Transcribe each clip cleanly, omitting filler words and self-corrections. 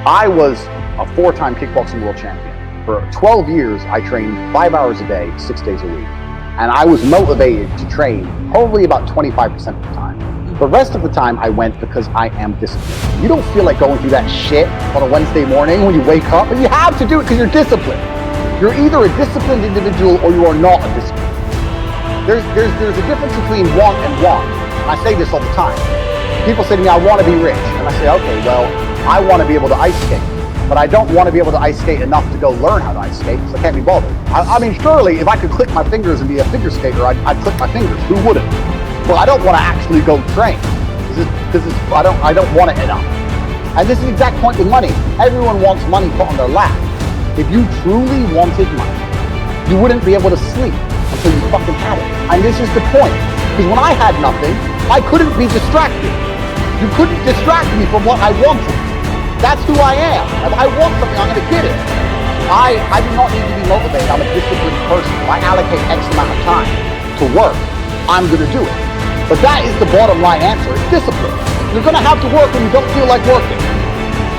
I was a 4-time kickboxing world champion. For 12 years, I trained 5 hours a day, 6 days a week. And I was motivated to train probably about 25% of the time. The rest of the time I went because I am disciplined. You don't feel like going through that shit on a Wednesday morning when you wake up, but you have to do it because you're disciplined. You're either a disciplined individual or you are not a disciplined. There's a difference between want and want. And I say this all the time. People say to me, I want to be rich. And I say, okay, well, I want to be able to ice skate. But I don't want to be able to ice skate enough to go learn how to ice skate, because I can't be bothered. I mean, surely if I could click my fingers and be a figure skater, I'd click my fingers. Who wouldn't? Well, I don't want to actually go train. I don't want it enough. And this is the exact point with money. Everyone wants money put on their lap. If you truly wanted money, you wouldn't be able to sleep until you fucking had it. And this is the point. Because when I had nothing, I couldn't be distracted. You couldn't distract me from what I wanted. That's who I am. If I want something, I'm going to get it. I do not need to be motivated. I'm a disciplined person. If I allocate X amount of time to work, I'm going to do it. But that is the bottom line answer. It's discipline. You're going to have to work when you don't feel like working.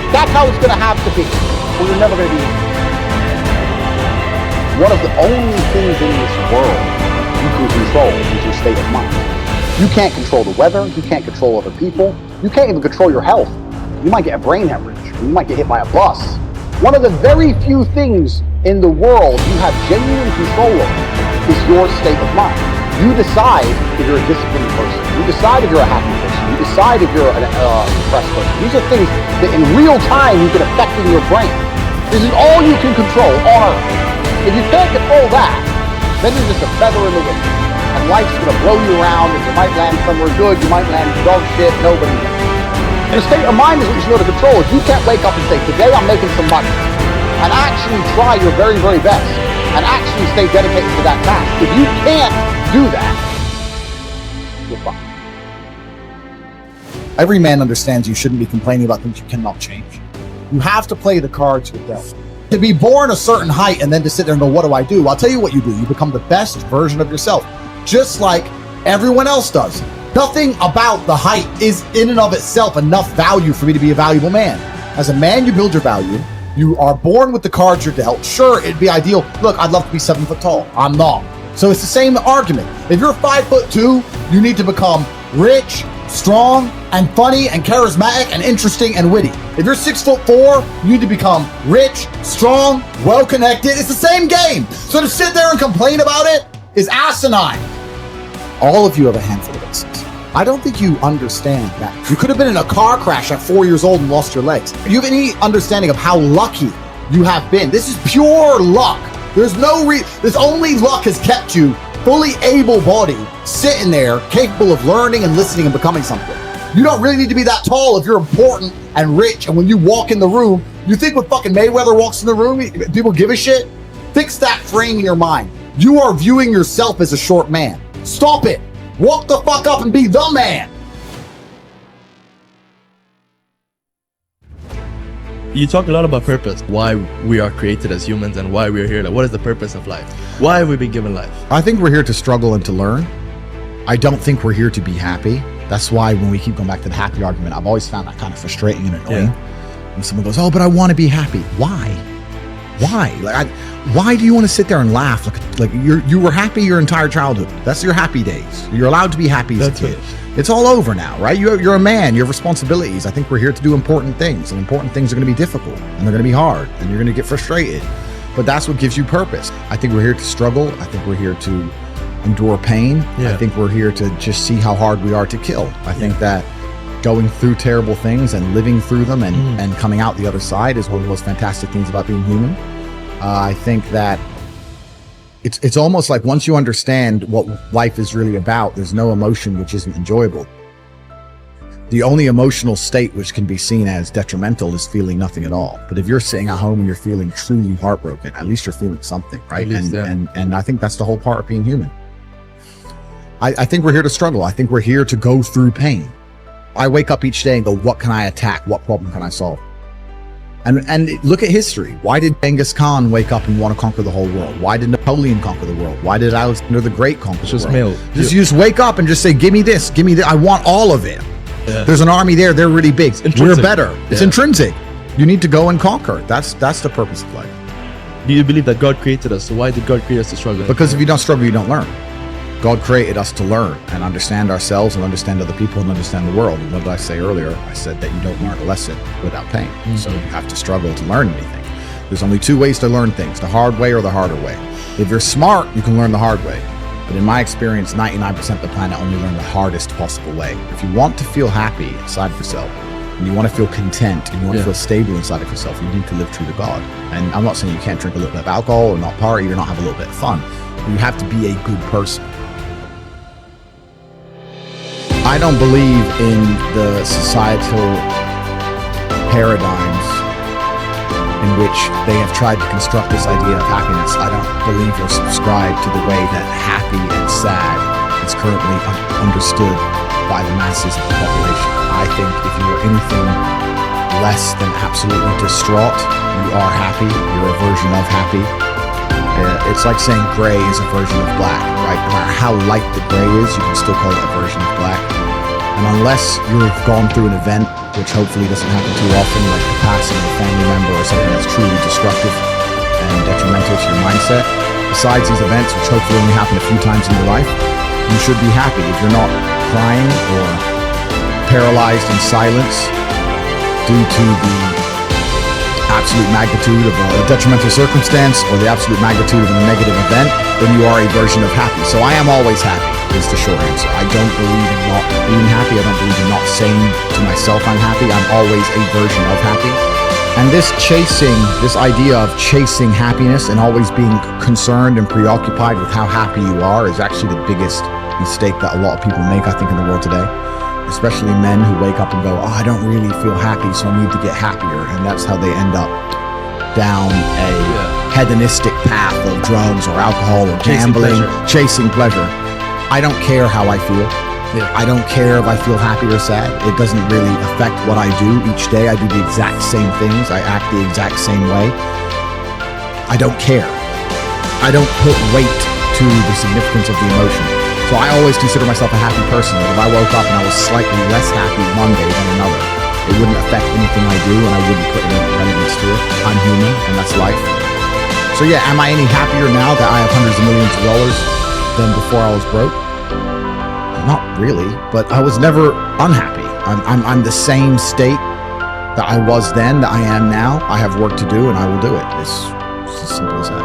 That's how it's going to have to be. Or you're never going to be. One of the only things in this world you can control is your state of mind. You can't control the weather. You can't control other people. You can't even control your health. You might get a brain hemorrhage. You might get hit by a bus. One of the very few things in the world you have genuine control over is your state of mind. You decide if you're a disciplined person. You decide if you're a happy person. You decide if you're an depressed person. These are things that in real time you can affect in your brain. This is all you can control on Earth. If you can't control that, then you're just a feather in the wind. And life's going to blow you around, and you might land somewhere good, you might land dog shit, nobody knows. Your state of mind is what you should know to control. If you can't wake up and say, today I'm making some money, and actually try your very, very best, and actually stay dedicated to that task. If you can't do that, you're fine. Every man understands you shouldn't be complaining about things you cannot change. You have to play the cards you're dealt. To be born a certain height and then to sit there and go, what do I do? I'll tell you what you do. You become the best version of yourself, just like everyone else does. Nothing about the height is in and of itself enough value for me to be a valuable man. As a man, you build your value. You are born with the cards you're dealt. Sure, it'd be ideal. Look, I'd love to be 7 foot tall. I'm not. So it's the same argument. If you're 5'2", you need to become rich, strong, and funny, and charismatic, and interesting, and witty. If you're 6'4", you need to become rich, strong, well-connected. It's the same game. So to sit there and complain about it is asinine. All of you have a handful of aces. I don't think you understand that. You could have been in a car crash at 4 years old and lost your legs. Do you have any understanding of how lucky you have been? This is pure luck. There's no this only luck has kept you fully able-bodied, sitting there, capable of learning and listening and becoming something. You don't really need to be that tall if you're important and rich, and when you walk in the room, you think when fucking Mayweather walks in the room, people give a shit? Fix that frame in your mind. You are viewing yourself as a short man. Stop it. Walk the fuck up and be the man. You talk a lot about purpose, why we are created as humans and why we're here. Like, what is the purpose of life? Why have we been given life? I think we're here to struggle and to learn. I don't think we're here to be happy. That's why when we keep going back to the happy argument, I've always found that kind of frustrating and annoying. When someone goes, oh, but I want to be happy. Why? Like, why do you want to sit there and laugh? Like you were happy your entire childhood. That's your happy days. You're allowed to be happy as a kid. It's all over now, right? You're a man. You have responsibilities. I think we're here to do important things, and important things are going to be difficult, and they're going to be hard, and you're going to get frustrated. But that's what gives you purpose. I think we're here to struggle. I think we're here to endure pain. I think we're here to just see how hard we are to kill. I think that going through terrible things and living through them and coming out the other side is one of the most fantastic things about being human. I think that it's almost like once you understand what life is really about, there's no emotion which isn't enjoyable. The only emotional state which can be seen as detrimental is feeling nothing at all. But if you're sitting at home and you're feeling truly heartbroken, at least you're feeling something, right? And I think that's the whole part of being human. I think we're here to struggle. I think we're here to go through pain. I wake up each day and go, what can I attack? What problem can I solve? And look at history. Why did Genghis Khan wake up and want to conquer the whole world? Why did Napoleon conquer the world? Why did Alexander the Great conquer the world? You just wake up and just say, give me this, give me that. I want all of it. There's an army there. They're really big. We're better. It's intrinsic. You need to go and conquer. That's the purpose of life. Do you believe that God created us? So why did God create us to struggle? Because if you don't struggle, you don't learn. God created us to learn and understand ourselves and understand other people and understand the world. And what did I say earlier? I said that you don't learn a lesson without pain. So you have to struggle to learn anything. There's only two ways to learn things, the hard way or the harder way. If you're smart, you can learn the hard way. But in my experience, 99% of the planet only learn the hardest possible way. If you want to feel happy inside of yourself, and you want to feel content, and you want to feel stable inside of yourself, you need to live true to God. And I'm not saying you can't drink a little bit of alcohol or not party or not have a little bit of fun. You have to be a good person. I don't believe in the societal paradigms in which they have tried to construct this idea of happiness. I don't believe or subscribe to the way that happy and sad is currently understood by the masses of the population. I think if you are anything less than absolutely distraught, you are happy. You're a version of happy. It's like saying gray is a version of black, right? No matter how light the gray is, you can still call it a version of black. And unless you've gone through an event, which hopefully doesn't happen too often, like the passing of a family member or something that's truly destructive and detrimental to your mindset, besides these events, which hopefully only happen a few times in your life, you should be happy. If you're not crying or paralyzed in silence due to the absolute magnitude of a detrimental circumstance or the absolute magnitude of a negative event, then you are a version of happy. So I am always happy is the short answer. I don't believe in not being happy. I don't believe in not saying to myself I'm happy. I'm always a version of happy. And this idea of chasing happiness and always being concerned and preoccupied with how happy you are is actually the biggest mistake that a lot of people make, I think, in the world today. Especially men who wake up and go, oh, I don't really feel happy, so I need to get happier. And that's how they end up down a hedonistic path of drugs or alcohol or gambling, chasing pleasure. I don't care how I feel. I don't care if I feel happy or sad. It doesn't really affect what I do each day. I do the exact same things. I act the exact same way. I don't care. I don't put weight to the significance of the emotion. So I always consider myself a happy person, but if I woke up and I was slightly less happy one day than another, it wouldn't affect anything I do and I wouldn't put any remedies to it. I'm human and that's life. So yeah, am I any happier now that I have hundreds of millions of dollars than before I was broke? Not really, but I was never unhappy. I'm the same state that I was then, that I am now. I have work to do and I will do it. It's as simple as that.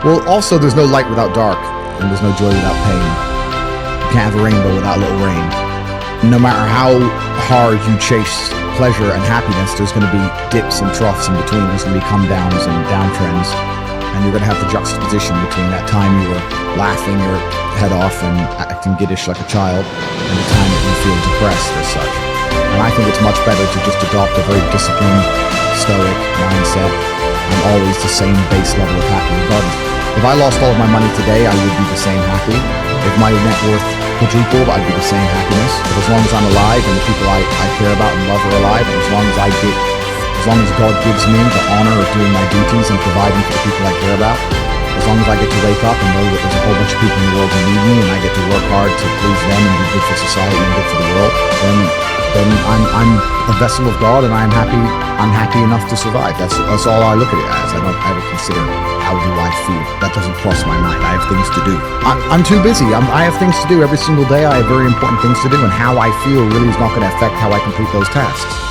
Well, also there's no light without dark. And there's no joy without pain. You can't have a rainbow without a little rain. No matter how hard you chase pleasure and happiness, there's going to be dips and troughs in between. There's going to be come downs and downtrends. And you're going to have the juxtaposition between that time you were laughing your head off and acting giddish like a child and the time that you feel depressed as such. And I think it's much better to just adopt a very disciplined, stoic mindset and always the same base level of happiness regardless. If I lost all of my money today, I would be the same happy. If my net worth quadrupled, I'd be the same happiness. But as long as I'm alive and the people I care about and love are alive, and as long as God gives me the honor of doing my duties and providing for the people I care about, as long as I get to wake up and know that there's a whole bunch of people in the world who need me and I get to work hard to please them and be good for society and good for the world, then I'm a vessel of God and I'm happy enough to survive. That's all I look at it as. I don't ever consider how do I feel. That doesn't cross my mind. I have things to do. I'm too busy. I have things to do every single day. I have very important things to do, and how I feel really is not going to affect how I complete those tasks.